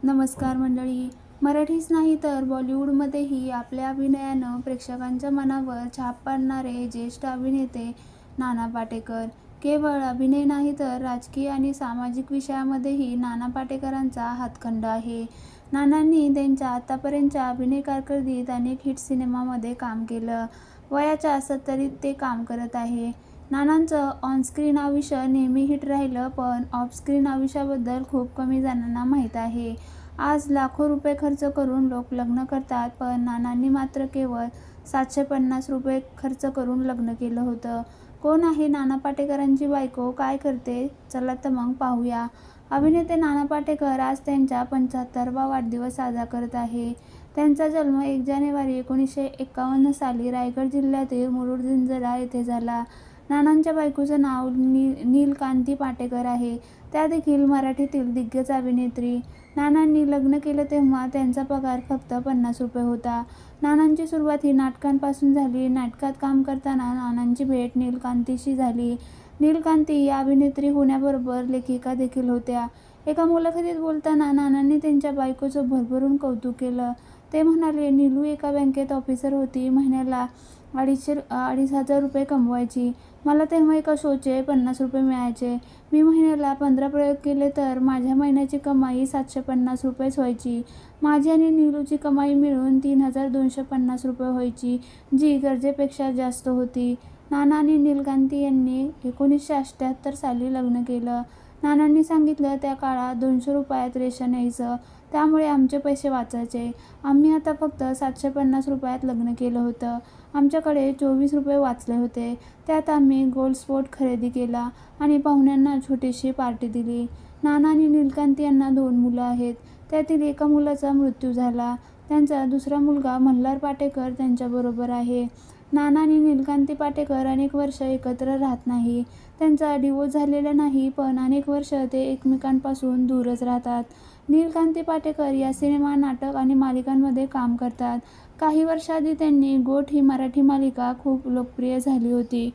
नमस्कार मंडळी. मराठीच नाही तर बॉलिवूडमध्येही आपल्या अभिनयानं प्रेक्षकांच्या मनावर छाप पाडणारे ज्येष्ठ अभिनेते नाना पाटेकर. केवळ अभिनय नाही तर राजकीय आणि सामाजिक विषयामध्येही नाना पाटेकरांचा हातखंडा आहे. नानांनी त्यांच्या आतापर्यंतच्या अभिनय कारकिर्दीत अनेक हिट सिनेमांमध्ये काम केलं. वयाच्या 70ीत ते काम करत आहे. नानांचं ऑनस्क्रीन आयुष्य नेहमी हिट राहिलं, पण ऑफस्क्रीन आयुष्याबद्दल खूप कमी जणांना माहीत आहे. आज लाखो रुपये खर्च करून लोक लग्न करतात, पण नानांनी मात्र केवळ 750 रुपये खर्च करून लग्न केलं होतं. कोण आहे नाना पाटेकरांची बायको, काय करते? चला तर मग पाहूया. अभिनेते नाना पाटेकर आज त्यांचा 75वा वाढदिवस साजरा करत आहे. त्यांचा जन्म 1 जानेवारी 1951 साली रायगड जिल्ह्यातील मुरुड-जंजिरा येथे झाला. नानांच्या बायकोचं नाव नीलकांती पाटेकर आहे. त्या देखील मराठीतील दिग्गज अभिनेत्री. नानांनी लग्न केलं तेव्हा त्यांचा पगार फक्त 50 रुपये होता. नानांची सुरुवात ही नाटकांपासून झाली. नाटकात काम करताना नानांची भेट नीलकांतीशी झाली. नीलकांती या अभिनेत्री होण्याबरोबर लेखिका देखील होत्या. एका मुलाखतीत बोलताना नानांनी त्यांच्या बायकोचं भरभरून कौतुक केलं. ते म्हणाले, नीलू एका बँकेत ऑफिसर होती. महिन्याला 2,500 रुपये कमवायची. मला तेव्हा एका शोचे 50 रुपये मिळायचे. मी महिन्याला 15 प्रयोग केले तर माझ्या महिन्याची कमाई 750 रुपयेच व्हायची. माझी आणि नीलूची कमाई मिळून 3,250 रुपये व्हायची, जी गरजेपेक्षा जास्त होती. नाना आणि नीलकांती यांनी 1978 साली लग्न केलं. नानांनी सांगितलं, त्या काळात 200 रुपयात रेशन यायचं, त्यामुळे आमचे पैसे वाचायचे. आम्ही आता फक्त 750 रुपयात लग्न केलं होतं. आमच्याकडे 24 रुपये वाचले होते. त्यात आम्ही गोल्ड स्पोर्ट खरेदी केला आणि पाहुण्यांना छोटीशी पार्टी दिली. नाना आणि नीलकांती यांना 2 मुलं आहेत. त्यातील एका मुलाचा मृत्यू झाला. त्यांचा दुसरा मुलगा मल्हार पाटेकर त्यांच्याबरोबर आहे. नाना आणि नीलकांती पाटेकर अनेक वर्ष एकत्र राहत नाही. त्यांचा डिवोर्स झालेला नाही, पण अनेक वर्ष ते एकमेकांपासून दूरच राहतात. नीलकांती पाटेकर या सिनेमा, नाटक आणि मालिकांमध्ये काम करतात. काही वर्षांआधी त्यांनी गोठ ही मराठी मालिका खूप लोकप्रिय झाली होती.